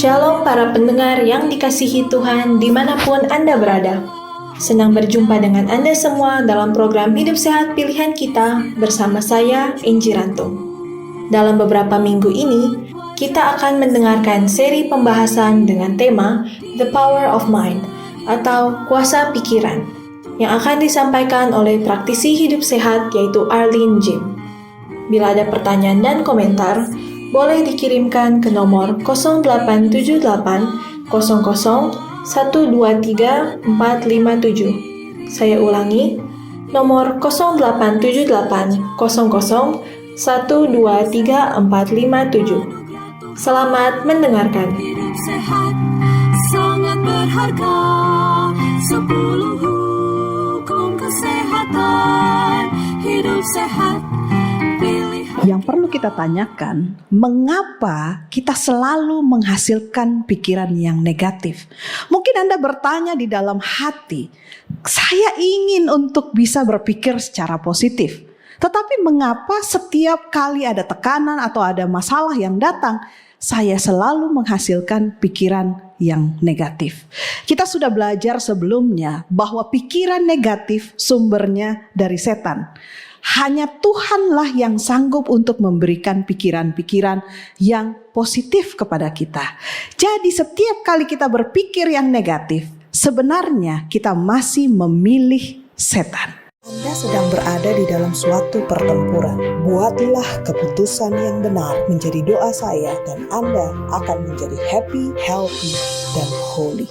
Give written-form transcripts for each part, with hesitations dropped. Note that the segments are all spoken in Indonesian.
Shalom para pendengar yang dikasihi Tuhan dimanapun Anda berada. Senang berjumpa dengan Anda semua dalam program Hidup Sehat Pilihan Kita bersama saya, Inji Rantung. Dalam beberapa minggu ini, kita akan mendengarkan seri pembahasan dengan tema The Power of Mind atau Kuasa Pikiran yang akan disampaikan oleh praktisi hidup sehat yaitu Arlene Jim. Bila ada pertanyaan dan komentar, boleh dikirimkan ke nomor 0878 00 123 457. Saya ulangi, nomor 0878 00 123 457. Selamat mendengarkan. Hidup sehat sangat berharga. 10 hukum kesehatan. Hidup sehat pilihan. Yang perlu kita tanyakan, mengapa kita selalu menghasilkan pikiran yang negatif? Mungkin Anda bertanya di dalam hati, saya ingin untuk bisa berpikir secara positif. Tetapi mengapa setiap kali ada tekanan atau ada masalah yang datang, saya selalu menghasilkan pikiran yang negatif? Kita sudah belajar sebelumnya bahwa pikiran negatif sumbernya dari setan. Hanya Tuhanlah yang sanggup untuk memberikan pikiran-pikiran yang positif kepada kita. Jadi setiap kali kita berpikir yang negatif, sebenarnya kita masih memilih setan. Anda sedang berada di dalam suatu pertempuran. Buatlah keputusan yang benar menjadi doa saya dan Anda akan menjadi happy, healthy, dan holy.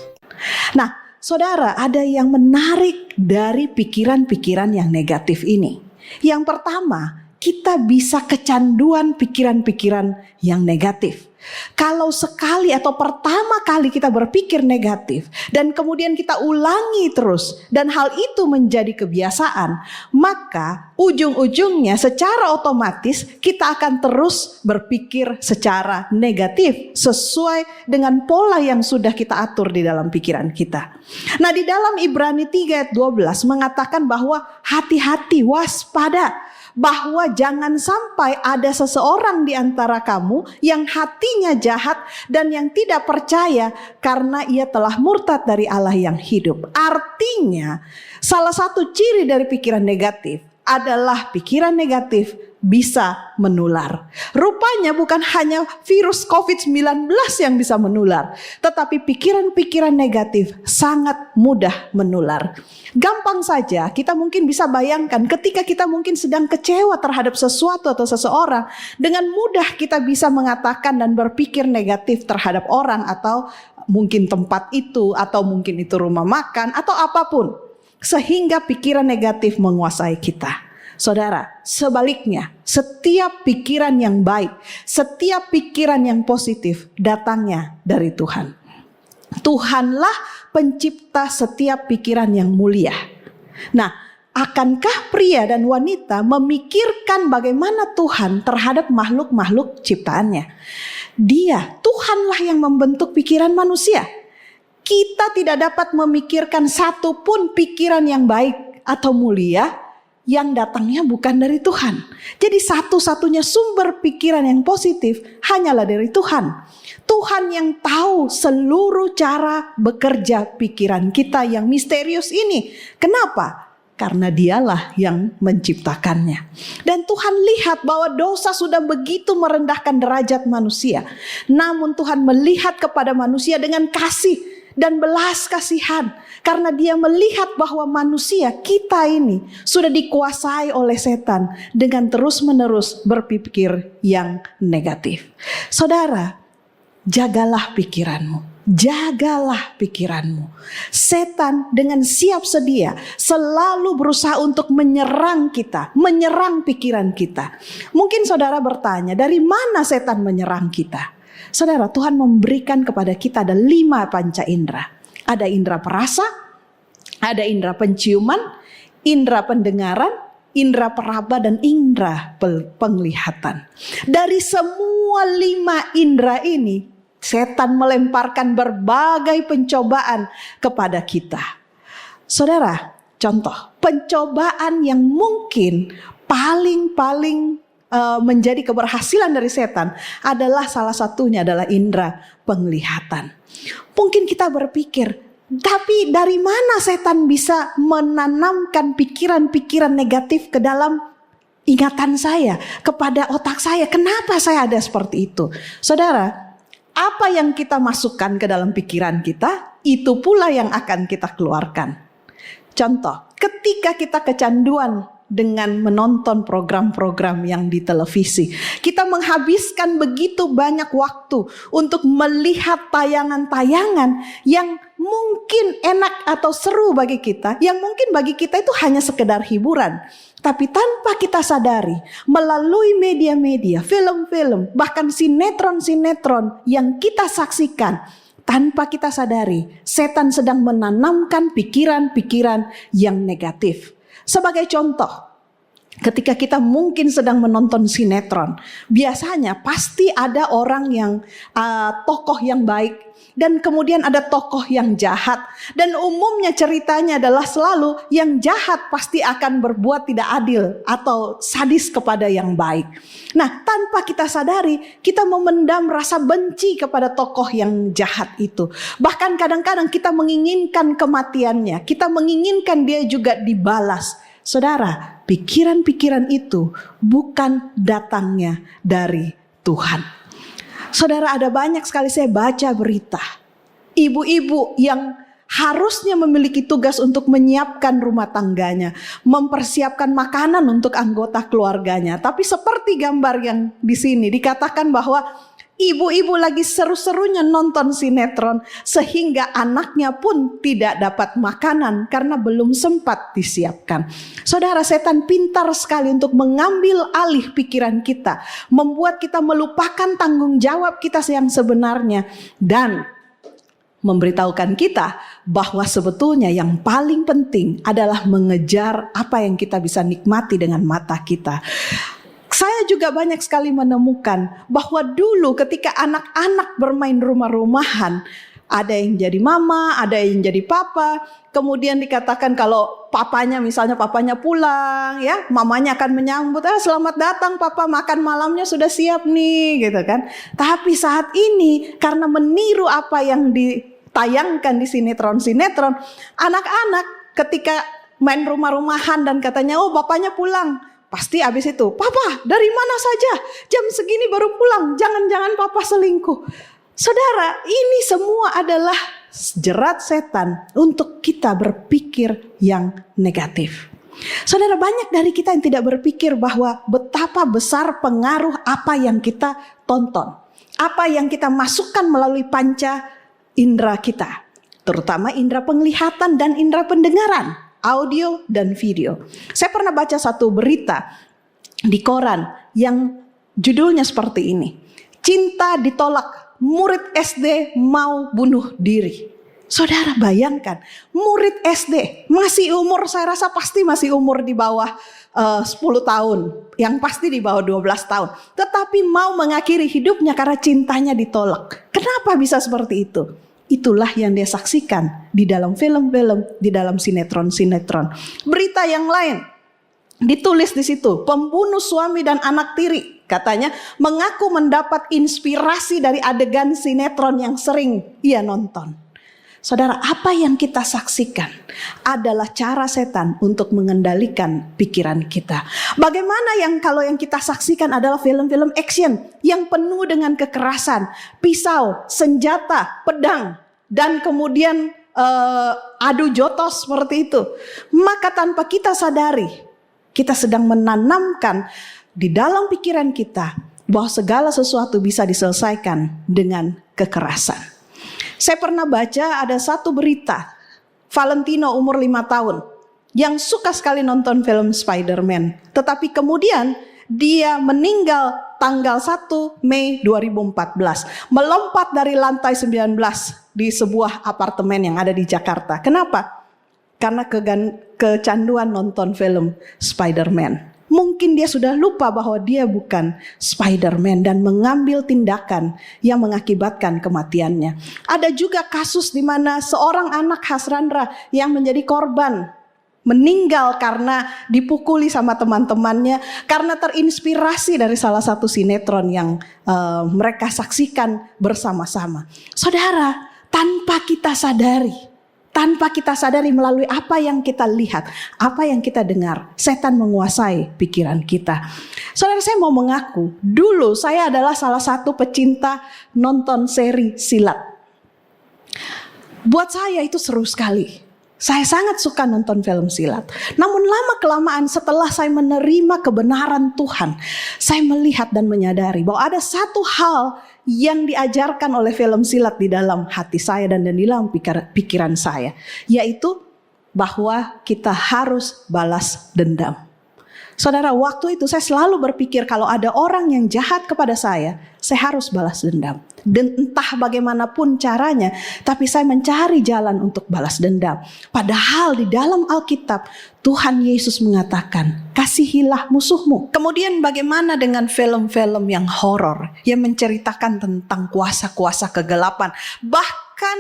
Nah, saudara, ada yang menarik dari pikiran-pikiran yang negatif ini. Yang pertama, kita bisa kecanduan pikiran-pikiran yang negatif. Kalau sekali atau pertama kali kita berpikir negatif dan kemudian kita ulangi terus dan hal itu menjadi kebiasaan, maka ujung-ujungnya secara otomatis kita akan terus berpikir secara negatif sesuai dengan pola yang sudah kita atur di dalam pikiran kita. Nah, di dalam Ibrani 3 ayat 12 mengatakan bahwa hati-hati, waspada, bahwa jangan sampai ada seseorang di antara kamu yang hatinya jahat dan yang tidak percaya karena ia telah murtad dari Allah yang hidup. Artinya, salah satu ciri dari pikiran negatif adalah pikiran negatif bisa menular. Rupanya bukan hanya virus COVID-19 yang bisa menular, tetapi pikiran-pikiran negatif sangat mudah menular. Gampang saja kita mungkin bisa bayangkan ketika kita mungkin sedang kecewa terhadap sesuatu atau seseorang, dengan mudah kita bisa mengatakan dan berpikir negatif terhadap orang atau mungkin tempat itu atau mungkin itu rumah makan atau apapun, sehingga pikiran negatif menguasai kita. Saudara, sebaliknya, setiap pikiran yang baik, setiap pikiran yang positif datangnya dari Tuhan. Tuhanlah pencipta setiap pikiran yang mulia. Nah, akankah pria dan wanita memikirkan bagaimana Tuhan terhadap makhluk-makhluk ciptaannya? Tuhanlah yang membentuk pikiran manusia. Kita tidak dapat memikirkan satupun pikiran yang baik atau mulia yang datangnya bukan dari Tuhan. Jadi satu-satunya sumber pikiran yang positif hanyalah dari Tuhan. Tuhan yang tahu seluruh cara bekerja pikiran kita yang misterius ini. Kenapa? Karena dialah yang menciptakannya. Dan Tuhan lihat bahwa dosa sudah begitu merendahkan derajat manusia. Namun Tuhan melihat kepada manusia dengan kasih dan belas kasihan. Karena dia melihat bahwa manusia kita ini sudah dikuasai oleh setan dengan terus-menerus berpikir yang negatif. Saudara, jagalah pikiranmu. Jagalah pikiranmu. Setan dengan siap sedia selalu berusaha untuk menyerang kita, menyerang pikiran kita. Mungkin saudara bertanya, dari mana setan menyerang kita? Saudara, Tuhan memberikan kepada kita ada 5 panca indera. Ada indera perasa, ada indera penciuman, indera pendengaran, indera peraba, dan indera penglihatan. Dari semua 5 indera ini, setan melemparkan berbagai pencobaan kepada kita. Saudara, contoh pencobaan yang mungkin paling menjadi keberhasilan dari setan adalah salah satunya adalah indera penglihatan. Mungkin kita berpikir, tapi dari mana setan bisa menanamkan pikiran-pikiran negatif ke dalam ingatan saya, kepada otak saya? Kenapa saya ada seperti itu? Saudara, apa yang kita masukkan ke dalam pikiran kita, itu pula yang akan kita keluarkan. Contoh, ketika kita kecanduan dengan menonton program-program yang di televisi, kita menghabiskan begitu banyak waktu untuk melihat tayangan-tayangan yang mungkin enak atau seru bagi kita, yang mungkin bagi kita itu hanya sekedar hiburan. Tapi tanpa kita sadari, melalui media-media, film-film, bahkan sinetron-sinetron yang kita saksikan, tanpa kita sadari, setan sedang menanamkan pikiran-pikiran yang negatif. Sebagai contoh, ketika kita mungkin sedang menonton sinetron, biasanya pasti ada orang yang tokoh yang baik, dan kemudian ada tokoh yang jahat. Dan umumnya ceritanya adalah selalu yang jahat pasti akan berbuat tidak adil atau sadis kepada yang baik. Nah, tanpa kita sadari, kita memendam rasa benci kepada tokoh yang jahat itu. Bahkan kadang-kadang kita menginginkan kematiannya, kita menginginkan dia juga dibalas. Saudara, pikiran-pikiran itu bukan datangnya dari Tuhan. Saudara, ada banyak sekali saya baca berita ibu-ibu yang harusnya memiliki tugas untuk menyiapkan rumah tangganya, mempersiapkan makanan untuk anggota keluarganya. Tapi seperti gambar yang di sini dikatakan bahwa ibu-ibu lagi seru-serunya nonton sinetron sehingga anaknya pun tidak dapat makanan karena belum sempat disiapkan. Saudara, setan pintar sekali untuk mengambil alih pikiran kita, membuat kita melupakan tanggung jawab kita yang sebenarnya, dan memberitahukan kita bahwa sebetulnya yang paling penting adalah mengejar apa yang kita bisa nikmati dengan mata kita. Saya juga banyak sekali menemukan bahwa dulu ketika anak-anak bermain rumah-rumahan, ada yang jadi mama, ada yang jadi papa. Kemudian dikatakan kalau papanya, misalnya papanya pulang, ya, mamanya akan menyambut, selamat datang papa, makan malamnya sudah siap nih, gitu kan. Tapi saat ini karena meniru apa yang ditayangkan di sinetron-sinetron, anak-anak ketika main rumah-rumahan dan katanya, oh bapaknya pulang, pasti habis itu, papa dari mana saja, jam segini baru pulang, jangan-jangan papa selingkuh. Saudara, ini semua adalah jerat setan untuk kita berpikir yang negatif. Saudara, banyak dari kita yang tidak berpikir bahwa betapa besar pengaruh apa yang kita tonton, apa yang kita masukkan melalui panca indera kita, terutama indera penglihatan dan indera pendengaran, audio dan video. Saya pernah baca satu berita di koran yang judulnya seperti ini. Cinta ditolak, murid SD mau bunuh diri. Saudara, bayangkan, murid SD masih umur, saya rasa pasti masih umur di bawah 10 tahun, yang pasti di bawah 12 tahun. Tetapi mau mengakhiri hidupnya karena cintanya ditolak. Kenapa bisa seperti itu? Itulah yang dia saksikan di dalam film-film, di dalam sinetron-sinetron. Berita yang lain ditulis di situ, pembunuh suami dan anak tiri, katanya mengaku mendapat inspirasi dari adegan sinetron yang sering ia nonton. Saudara, apa yang kita saksikan adalah cara setan untuk mengendalikan pikiran kita. Bagaimana kalau yang kita saksikan adalah film-film action yang penuh dengan kekerasan, pisau, senjata, pedang, dan kemudian adu jotos seperti itu. Maka tanpa kita sadari, kita sedang menanamkan di dalam pikiran kita bahwa segala sesuatu bisa diselesaikan dengan kekerasan. Saya pernah baca ada satu berita, Valentino umur 5 tahun yang suka sekali nonton film Spider-Man. Tetapi kemudian dia meninggal tanggal 1 Mei 2014. Melompat dari lantai 19 di sebuah apartemen yang ada di Jakarta. Kenapa? Karena kecanduan nonton film Spider-Man. Mungkin dia sudah lupa bahwa dia bukan Spider-Man dan mengambil tindakan yang mengakibatkan kematiannya. Ada juga kasus di mana seorang anak Hasrandra yang menjadi korban meninggal karena dipukuli sama teman-temannya, karena terinspirasi dari salah satu sinetron yang mereka saksikan bersama-sama. Saudara, tanpa kita sadari melalui apa yang kita lihat, apa yang kita dengar, setan menguasai pikiran kita. Saudara, saya mau mengaku, dulu saya adalah salah satu pecinta nonton seri silat. Buat saya itu seru sekali. Saya sangat suka nonton film silat. Namun lama-kelamaan setelah saya menerima kebenaran Tuhan, saya melihat dan menyadari bahwa ada satu hal yang diajarkan oleh film silat di dalam hati saya dan di dalam pikiran saya, yaitu bahwa kita harus balas dendam. Saudara, waktu itu saya selalu berpikir kalau ada orang yang jahat kepada saya harus balas dendam. Dan entah bagaimanapun caranya, tapi saya mencari jalan untuk balas dendam. Padahal di dalam Alkitab, Tuhan Yesus mengatakan, kasihilah musuhmu. Kemudian bagaimana dengan film-film yang horor, yang menceritakan tentang kuasa-kuasa kegelapan. Bahkan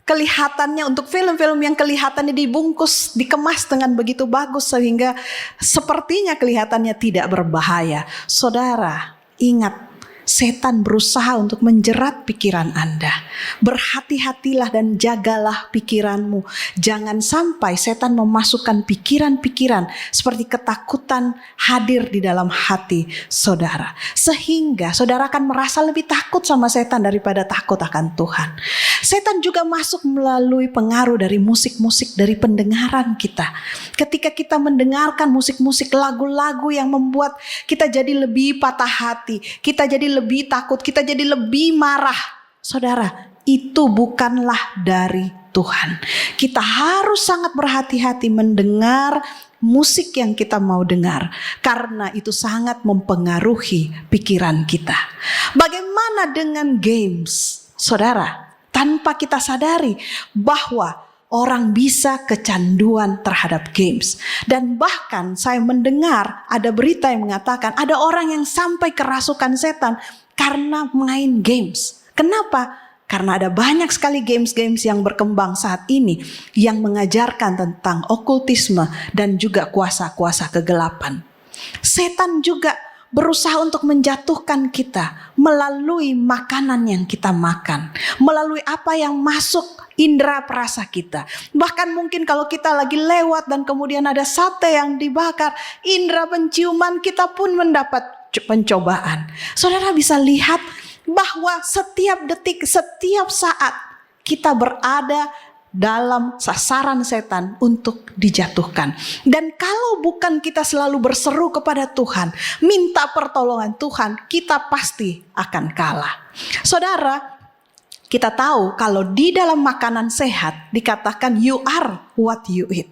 kelihatannya untuk film-film yang kelihatannya dibungkus, dikemas dengan begitu bagus sehingga sepertinya kelihatannya tidak berbahaya. Saudara, ingat, setan berusaha untuk menjerat pikiran Anda. Berhati-hatilah dan jagalah pikiranmu. Jangan sampai setan memasukkan pikiran-pikiran seperti ketakutan hadir di dalam hati saudara. Sehingga saudara akan merasa lebih takut sama setan daripada takut akan Tuhan. Setan juga masuk melalui pengaruh dari musik-musik, dari pendengaran kita. Ketika kita mendengarkan musik-musik, lagu-lagu yang membuat kita jadi lebih patah hati, kita jadi lebih takut, kita jadi lebih marah. Saudara, itu bukanlah dari Tuhan. Kita harus sangat berhati-hati mendengar musik yang kita mau dengar, karena itu sangat mempengaruhi pikiran kita. Bagaimana dengan games? Saudara, tanpa kita sadari bahwa orang bisa kecanduan terhadap games. Dan bahkan saya mendengar ada berita yang mengatakan ada orang yang sampai kerasukan setan karena main games. Kenapa? Karena ada banyak sekali games-games yang berkembang saat ini yang mengajarkan tentang okultisme dan juga kuasa-kuasa kegelapan. Setan juga berusaha untuk menjatuhkan kita melalui makanan yang kita makan, melalui apa yang masuk indera perasa kita. Bahkan mungkin kalau kita lagi lewat dan kemudian ada sate yang dibakar, indera penciuman kita pun mendapat pencobaan. Saudara bisa lihat bahwa setiap detik, setiap saat kita berada dalam sasaran setan untuk dijatuhkan. Dan kalau bukan kita selalu berseru kepada Tuhan, minta pertolongan Tuhan, kita pasti akan kalah. Saudara, kita tahu kalau di dalam makanan sehat dikatakan you are what you eat.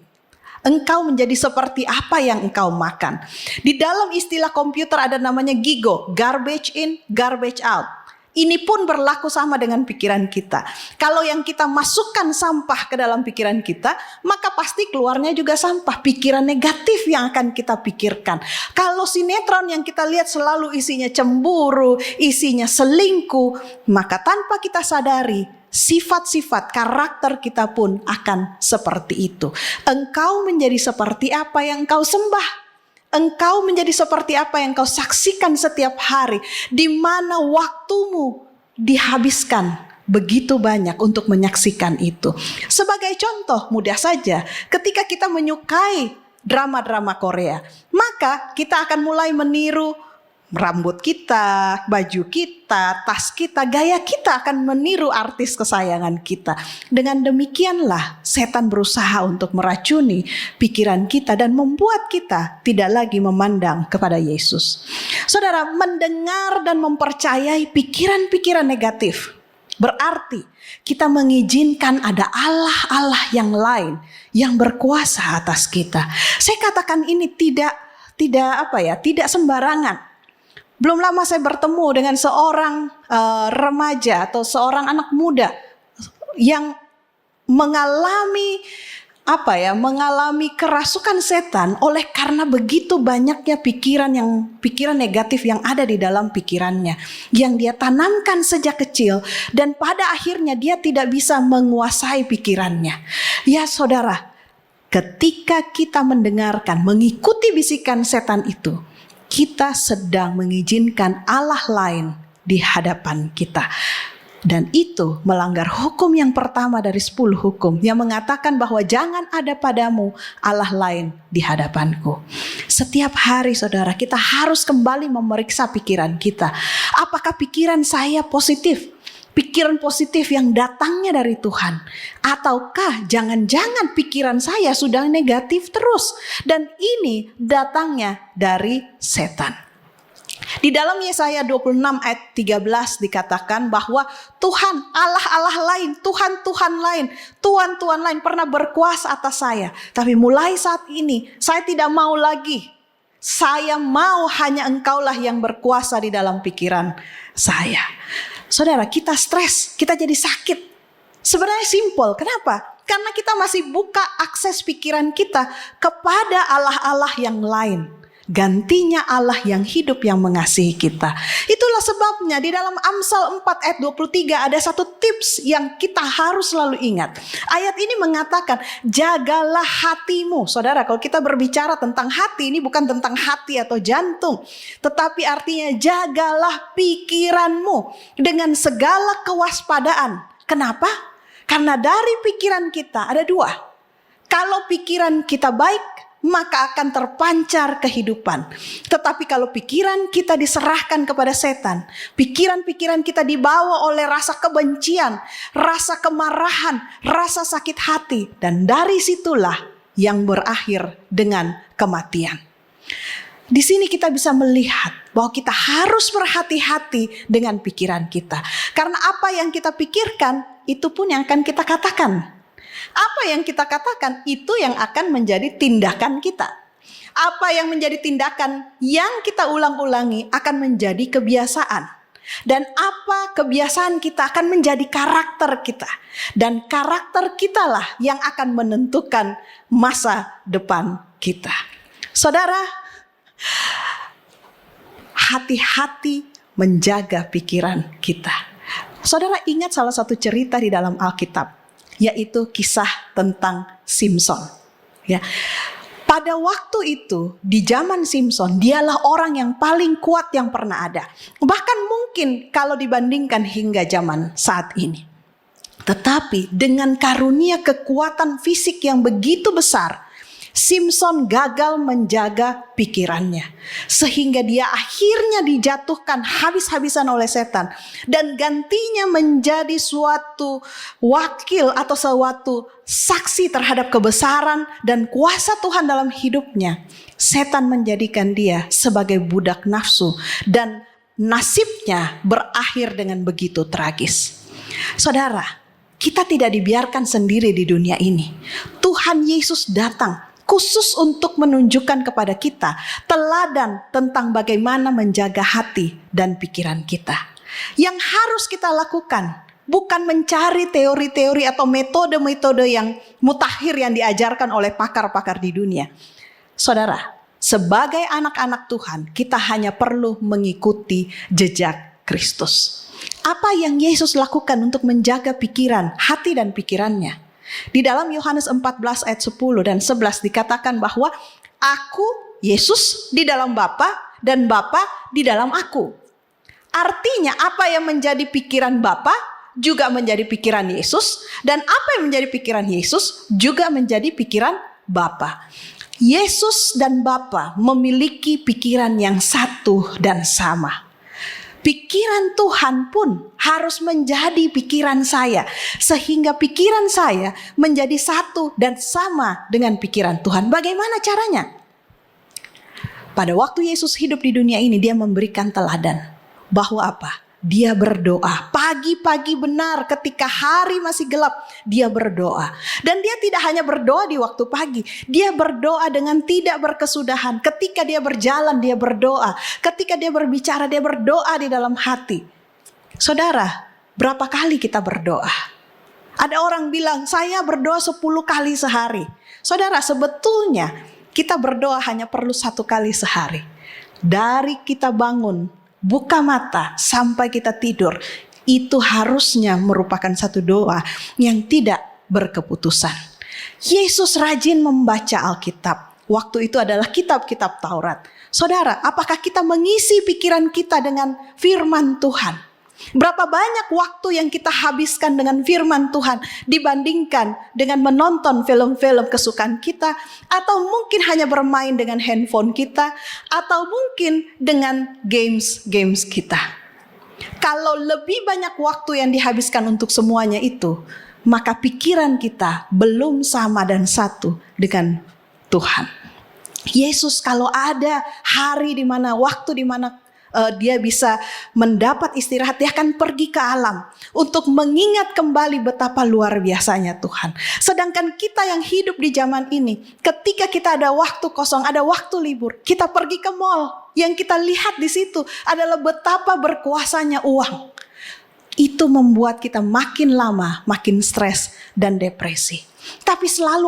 Engkau menjadi seperti apa yang engkau makan. Di dalam istilah komputer ada namanya GIGO, garbage in, garbage out. Ini pun berlaku sama dengan pikiran kita. Kalau yang kita masukkan sampah ke dalam pikiran kita, maka pasti keluarnya juga sampah, pikiran negatif yang akan kita pikirkan. Kalau sinetron yang kita lihat selalu isinya cemburu, isinya selingkuh, maka tanpa kita sadari, sifat-sifat karakter kita pun akan seperti itu. Engkau menjadi seperti apa yang engkau sembah. Engkau menjadi seperti apa yang kau saksikan setiap hari, di mana waktumu dihabiskan begitu banyak untuk menyaksikan itu. Sebagai contoh mudah saja, ketika kita menyukai drama-drama Korea, maka kita akan mulai meniru rambut kita, baju kita, tas kita, gaya kita akan meniru artis kesayangan kita. Dengan demikianlah setan berusaha untuk meracuni pikiran kita dan membuat kita tidak lagi memandang kepada Yesus. Saudara, mendengar dan mempercayai pikiran-pikiran negatif berarti kita mengizinkan ada Allah-Allah yang lain yang berkuasa atas kita. Saya katakan ini tidak sembarangan. Belum lama saya bertemu dengan seorang remaja atau seorang anak muda yang mengalami kerasukan setan oleh karena begitu banyaknya pikiran negatif yang ada di dalam pikirannya, yang dia tanamkan sejak kecil dan pada akhirnya dia tidak bisa menguasai pikirannya. Ya saudara, ketika kita mendengarkan, mengikuti bisikan setan itu, kita sedang mengizinkan Allah lain di hadapan kita. Dan itu melanggar hukum yang pertama dari 10 hukum yang mengatakan bahwa jangan ada padamu Allah lain di hadapanku. Setiap hari saudara, kita harus kembali memeriksa pikiran kita. Apakah pikiran saya positif? Pikiran positif yang datangnya dari Tuhan? Ataukah jangan-jangan pikiran saya sudah negatif terus? Dan ini datangnya dari setan. Di dalam Yesaya 26 ayat 13 dikatakan bahwa Tuhan, Allah lain, Tuhan lain, Tuhan lain pernah berkuasa atas saya. Tapi mulai saat ini saya tidak mau lagi. Saya mau hanya Engkaulah yang berkuasa di dalam pikiran saya. Saudara, kita stres, kita jadi sakit. Sebenarnya simpel. Kenapa? Karena kita masih buka akses pikiran kita kepada Allah-Allah yang lain. Gantinya Allah yang hidup yang mengasihi kita. Itulah sebabnya di dalam Amsal 4 ayat 23 ada satu tips yang kita harus selalu ingat. Ayat ini mengatakan, jagalah hatimu. Saudara, kalau kita berbicara tentang hati, ini bukan tentang hati atau jantung. Tetapi artinya jagalah pikiranmu dengan segala kewaspadaan. Kenapa? Karena dari pikiran kita ada 2. Kalau pikiran kita baik, maka akan terpancar kehidupan. Tetapi kalau pikiran kita diserahkan kepada setan, pikiran-pikiran kita dibawa oleh rasa kebencian, rasa kemarahan, rasa sakit hati, dan dari situlah yang berakhir dengan kematian. Di sini kita bisa melihat bahwa kita harus berhati-hati dengan pikiran kita. Karena apa yang kita pikirkan, itu pun yang akan kita katakan. Apa yang kita katakan itu yang akan menjadi tindakan kita. Apa yang menjadi tindakan yang kita ulang-ulangi akan menjadi kebiasaan. Dan apa kebiasaan kita akan menjadi karakter kita. Dan karakter kitalah yang akan menentukan masa depan kita. Saudara, hati-hati menjaga pikiran kita. Saudara ingat salah satu cerita di dalam Alkitab, yaitu kisah tentang Simson. Ya. Pada waktu itu, di zaman Simson, dialah orang yang paling kuat yang pernah ada. Bahkan mungkin kalau dibandingkan hingga zaman saat ini. Tetapi dengan karunia kekuatan fisik yang begitu besar, Simson gagal menjaga pikirannya. Sehingga dia akhirnya dijatuhkan habis-habisan oleh setan. Dan gantinya menjadi suatu wakil atau suatu saksi terhadap kebesaran dan kuasa Tuhan dalam hidupnya. Setan menjadikan dia sebagai budak nafsu. Dan nasibnya berakhir dengan begitu tragis. Saudara, kita tidak dibiarkan sendiri di dunia ini. Tuhan Yesus datang khusus untuk menunjukkan kepada kita teladan tentang bagaimana menjaga hati dan pikiran kita. Yang harus kita lakukan bukan mencari teori-teori atau metode-metode yang mutakhir yang diajarkan oleh pakar-pakar di dunia. Saudara, sebagai anak-anak Tuhan, kita hanya perlu mengikuti jejak Kristus. Apa yang Yesus lakukan untuk menjaga pikiran, hati dan pikirannya? Di dalam Yohanes 14 ayat 10 dan 11 dikatakan bahwa aku, Yesus, di dalam Bapa dan Bapa di dalam aku. Artinya apa yang menjadi pikiran Bapa juga menjadi pikiran Yesus, dan apa yang menjadi pikiran Yesus juga menjadi pikiran Bapa. Yesus dan Bapa memiliki pikiran yang satu dan sama. Pikiran Tuhan pun harus menjadi pikiran saya. Sehingga pikiran saya menjadi satu dan sama dengan pikiran Tuhan. Bagaimana caranya? Pada waktu Yesus hidup di dunia ini, dia memberikan teladan. Bahwa apa? Dia berdoa. Pagi-pagi benar ketika hari masih gelap, dia berdoa. Dan dia tidak hanya berdoa di waktu pagi. Dia berdoa dengan tidak berkesudahan. Ketika dia berjalan, dia berdoa. Ketika dia berbicara, dia berdoa di dalam hati. Saudara, berapa kali kita berdoa? Ada orang bilang, saya berdoa 10 kali sehari. Saudara, sebetulnya kita berdoa hanya perlu 1 kali sehari. Dari kita bangun, buka mata sampai kita tidur, itu harusnya merupakan satu doa yang tidak berkeputusan. Yesus rajin membaca Alkitab. Waktu itu adalah kitab-kitab Taurat. Saudara, apakah kita mengisi pikiran kita dengan firman Tuhan? Berapa banyak waktu yang kita habiskan dengan firman Tuhan dibandingkan dengan menonton film-film kesukaan kita, atau mungkin hanya bermain dengan handphone kita, atau mungkin dengan games kita. Kalau lebih banyak waktu yang dihabiskan untuk semuanya itu, maka pikiran kita belum sama dan satu dengan Tuhan. Yesus kalau ada hari di mana, waktu di mana dia bisa mendapat istirahat, dia akan pergi ke alam untuk mengingat kembali betapa luar biasanya Tuhan. Sedangkan kita yang hidup di zaman ini, ketika kita ada waktu kosong, ada waktu libur, kita pergi ke mall. Yang kita lihat di situ adalah betapa berkuasanya uang. Itu membuat kita makin lama makin stres dan depresi. Tapi selalu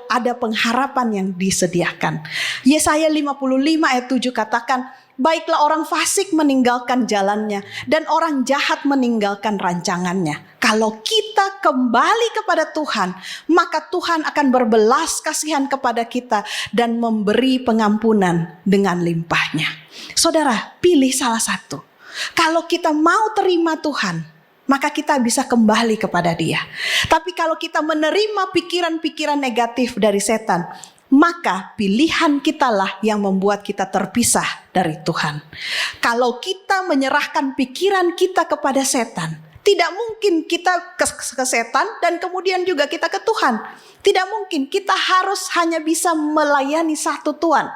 ada pengharapan yang disediakan. Yesaya 55 ayat 7 katakan, baiklah orang fasik meninggalkan jalannya dan orang jahat meninggalkan rancangannya. Kalau kita kembali kepada Tuhan, maka Tuhan akan berbelas kasihan kepada kita dan memberi pengampunan dengan limpahnya. Saudara, pilih salah satu. Kalau kita mau terima Tuhan, maka kita bisa kembali kepada Dia. Tapi kalau kita menerima pikiran-pikiran negatif dari setan, maka pilihan kitalah yang membuat kita terpisah dari Tuhan. Kalau kita menyerahkan pikiran kita kepada setan, tidak mungkin kita ke setan dan kemudian juga kita ke Tuhan. Tidak mungkin, kita harus hanya bisa melayani satu Tuhan.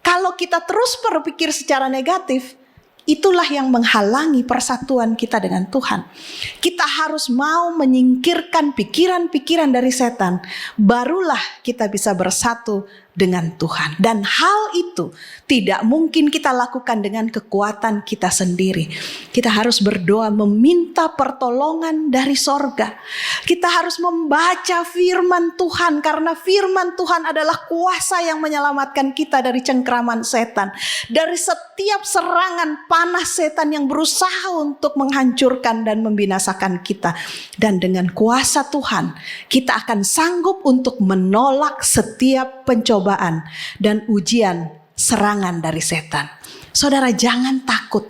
Kalau kita terus berpikir secara negatif, itulah yang menghalangi persatuan kita dengan Tuhan. Kita harus mau menyingkirkan pikiran-pikiran dari setan, barulah kita bisa bersatu dengan Tuhan. Dan hal itu tidak mungkin kita lakukan dengan kekuatan kita sendiri. Kita harus berdoa meminta pertolongan dari sorga. Kita harus membaca firman Tuhan, karena firman Tuhan adalah kuasa yang menyelamatkan kita dari cengkraman setan, dari setiap serangan panas setan yang berusaha untuk menghancurkan dan membinasakan kita. Dan dengan kuasa Tuhan, kita akan sanggup untuk menolak setiap pencobaan dan ujian serangan dari setan. Saudara, jangan takut.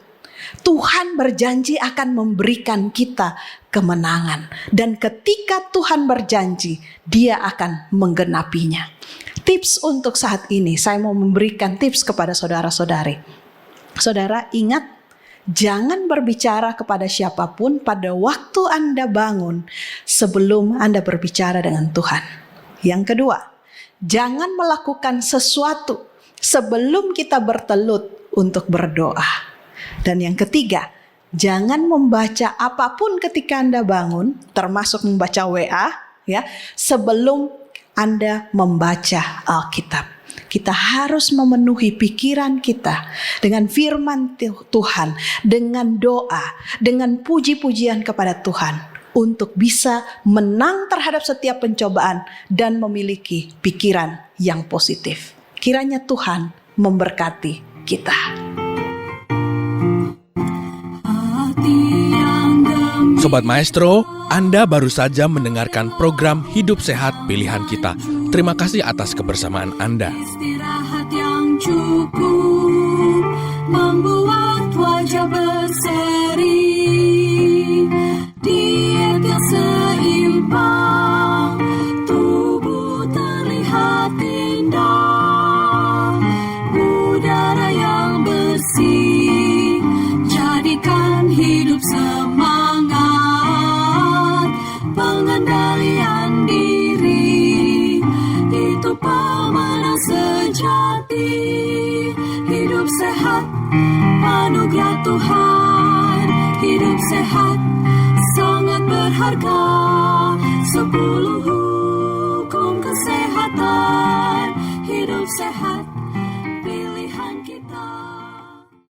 Tuhan berjanji akan memberikan kita kemenangan. Dan ketika Tuhan berjanji, Dia akan menggenapinya. Tips untuk saat ini, saya mau memberikan tips kepada saudara-saudari. Saudara, ingat, jangan berbicara kepada siapapun pada waktu Anda bangun sebelum Anda berbicara dengan Tuhan. Yang kedua, jangan melakukan sesuatu sebelum kita bertelut untuk berdoa. Dan yang ketiga, jangan membaca apapun ketika Anda bangun, termasuk membaca WA, ya, sebelum Anda membaca Alkitab. Kita harus memenuhi pikiran kita dengan firman Tuhan, dengan doa, dengan puji-pujian kepada Tuhan, untuk bisa menang terhadap setiap pencobaan dan memiliki pikiran yang positif. Kiranya Tuhan memberkati kita. Sobat Maestro, Anda baru saja mendengarkan program Hidup Sehat Pilihan Kita. Terima kasih atas kebersamaan Anda. Istirahat yang cukup membuat wajah berseri. Diet yang seimbang, tubuh terlihat indah. Udara yang bersih, jadikan hidup semangat. Pengendalian diri, itu pemenang sejati. Hidup sehat, anugerah Tuhan. Hidup sehat, sangat berharga. 10